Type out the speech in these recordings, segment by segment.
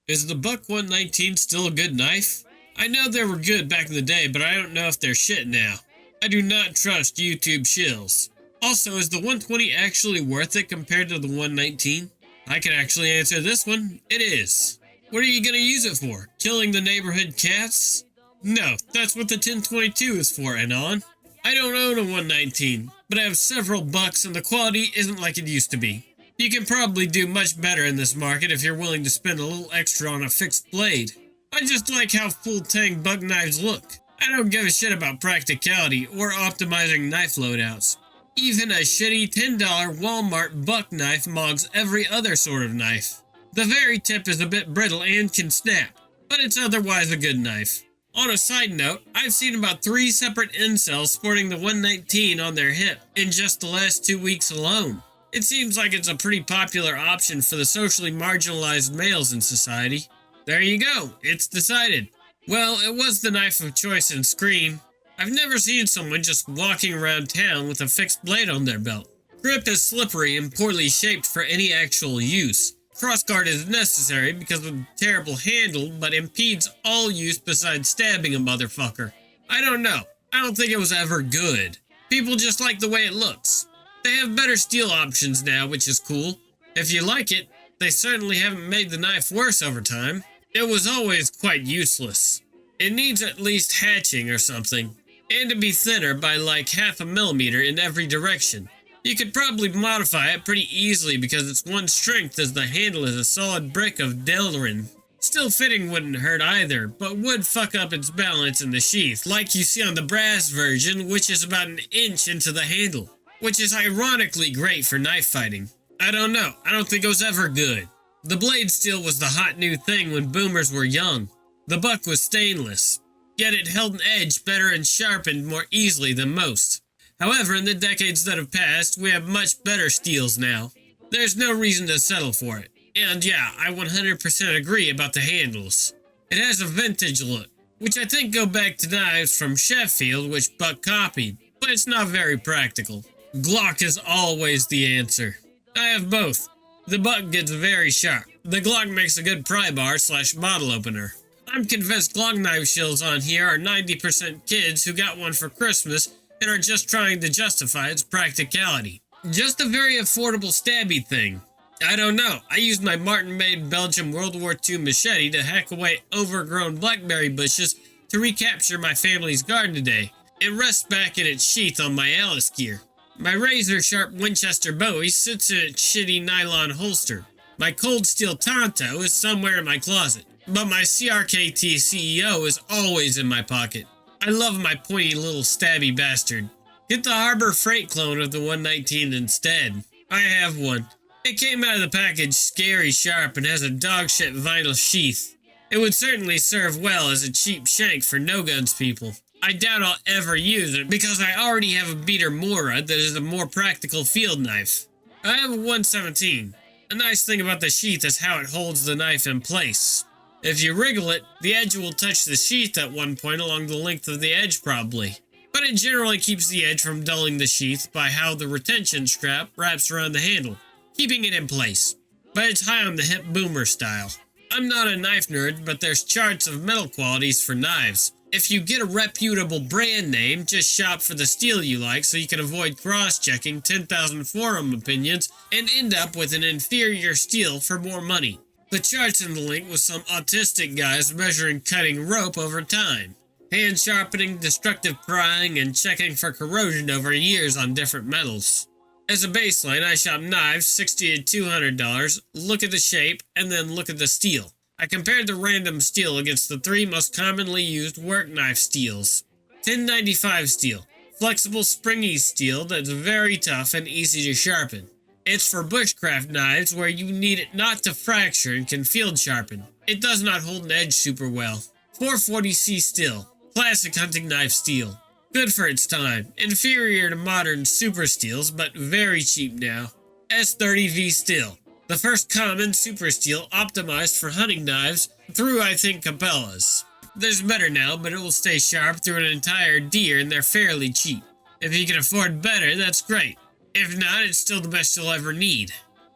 Is the Buck 119 still a good knife? I know they were good back in the day, but I don't know if they're shit now. I do not trust YouTube shills. Also, is the 120 actually worth it compared to the 119? I can actually answer this one. It is. What are you going to use it for? Killing the neighborhood cats? No, that's what the 1022 is for, Anon. I don't own a 119, but I have several bucks and the quality isn't like it used to be. You can probably do much better in this market if you're willing to spend a little extra on a fixed blade. I just like how full tang buck knives look. I don't give a shit about practicality or optimizing knife loadouts. Even a shitty $10 Walmart buck knife mogs every other sort of knife. The very tip is a bit brittle and can snap, but it's otherwise a good knife. On a side note, I've seen about 3 separate incels sporting the 119 on their hip in just the last 2 weeks alone. It seems like it's a pretty popular option for the socially marginalized males in society. There you go, it's decided. Well, it was the knife of choice in Scream. I've never seen someone just walking around town with a fixed blade on their belt. Grip is slippery and poorly shaped for any actual use. Crossguard is necessary because of the terrible handle, but impedes all use besides stabbing a motherfucker. I don't know. I don't think it was ever good. People just like the way it looks. They have better steel options now, which is cool. If you like it, they certainly haven't made the knife worse over time. It was always quite useless. It needs at least hatching or something, and to be thinner by like half a millimeter in every direction. You could probably modify it pretty easily because its one strength is the handle is a solid brick of Delrin. Still fitting wouldn't hurt either, but would fuck up its balance in the sheath, like you see on the brass version, which is about an inch into the handle, which is ironically great for knife fighting. I don't know, I don't think it was ever good. The blade steel was the hot new thing when boomers were young. The buck was stainless, yet it held an edge better and sharpened more easily than most. However, in the decades that have passed, we have much better steels now. There's no reason to settle for it. And yeah, I 100% agree about the handles. It has a vintage look, which I think go back to knives from Sheffield which Buck copied, but it's not very practical. Glock is always the answer. I have both. The Buck gets very sharp. The Glock makes a good pry bar / bottle opener. I'm convinced Glock knife shills on here are 90% kids who got one for Christmas and are just trying to justify its practicality. Just a very affordable stabby thing. I don't know, I used my Martin-made Belgium World War II machete to hack away overgrown blackberry bushes to recapture my family's garden today. It rests back in its sheath on my Alice gear. My razor-sharp Winchester Bowie sits in its shitty nylon holster. My cold steel Tonto is somewhere in my closet, but my CRKT CEO is always in my pocket. I love my pointy little stabby bastard. Get the Harbor Freight clone of the 119 instead. I have one. It came out of the package scary sharp and has a dogshit vinyl sheath. It would certainly serve well as a cheap shank for no-guns people. I doubt I'll ever use it because I already have a beater Mora that is a more practical field knife. I have a 117. A nice thing about the sheath is how it holds the knife in place. If you wriggle it, the edge will touch the sheath at one point along the length of the edge probably. But it generally keeps the edge from dulling the sheath by how the retention strap wraps around the handle, keeping it in place. But it's high on the hip boomer style. I'm not a knife nerd, but there's charts of metal qualities for knives. If you get a reputable brand name, just shop for the steel you like so you can avoid cross-checking 10,000 forum opinions and end up with an inferior steel for more money. The chart's in the link with some autistic guys measuring cutting rope over time, hand sharpening, destructive prying, and checking for corrosion over years on different metals. As a baseline, I shop knives $60 to $200, look at the shape, and then look at the steel. I compared the random steel against the 3 most commonly used work knife steels. 1095 steel, flexible springy steel that's very tough and easy to sharpen. It's for bushcraft knives where you need it not to fracture and can field sharpen. It does not hold an edge super well. 440C steel, classic hunting knife steel. Good for its time, inferior to modern super steels but very cheap now. S30V steel, the first common super steel optimized for hunting knives through I think Cabela's. There's better now, but it will stay sharp through an entire deer and they're fairly cheap. If you can afford better, that's great. If not, it's still the best you'll ever need.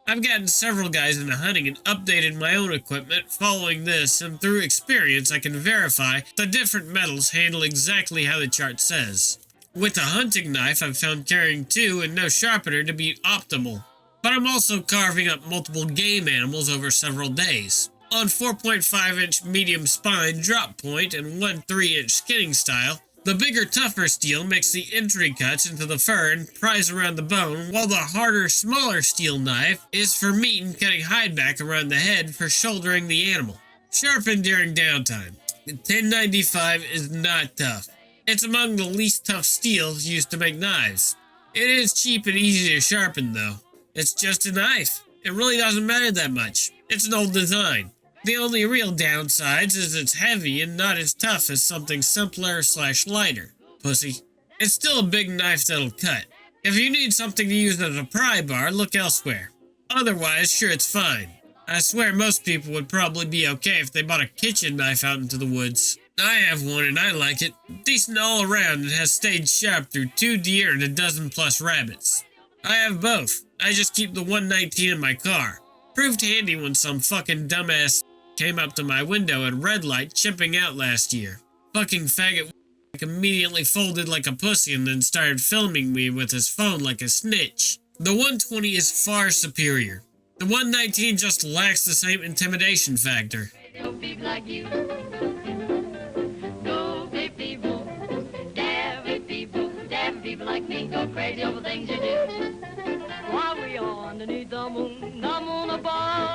I've gotten several guys into hunting and updated my own equipment following this, and through experience I can verify the different metals handle exactly how the chart says. With a hunting knife, I've found carrying 2 and no sharpener to be optimal. But I'm also carving up multiple game animals over several days. On 4.5-inch medium spine drop point and 1 3-inch skinning style, the bigger, tougher steel makes the entry cuts into the fur and pries around the bone, while the harder, smaller steel knife is for meat and cutting hide back around the head for shouldering the animal. Sharpen during downtime. The 1095 is not tough. It's among the least tough steels used to make knives. It is cheap and easy to sharpen though. It's just a knife. It really doesn't matter that much. It's an old design. The only real downsides is it's heavy and not as tough as something simpler/lighter. Pussy. It's still a big knife that'll cut. If you need something to use as a pry bar, look elsewhere. Otherwise, sure, it's fine. I swear most people would probably be okay if they bought a kitchen knife out into the woods. I have one and I like it. Decent all around and has stayed sharp through 2 deer and a dozen plus rabbits. I have both. I just keep the 119 in my car. Proved handy when some fucking dumbass came up to my window at red light chipping out last year. Fucking faggot immediately folded like a pussy and then started filming me with his phone like a snitch. The 120 is far superior. The 119 just lacks the same intimidation factor. Go people like you. Go big people. Damn big people. Damn people like me. Go crazy over things you do. While we are underneath the moon above.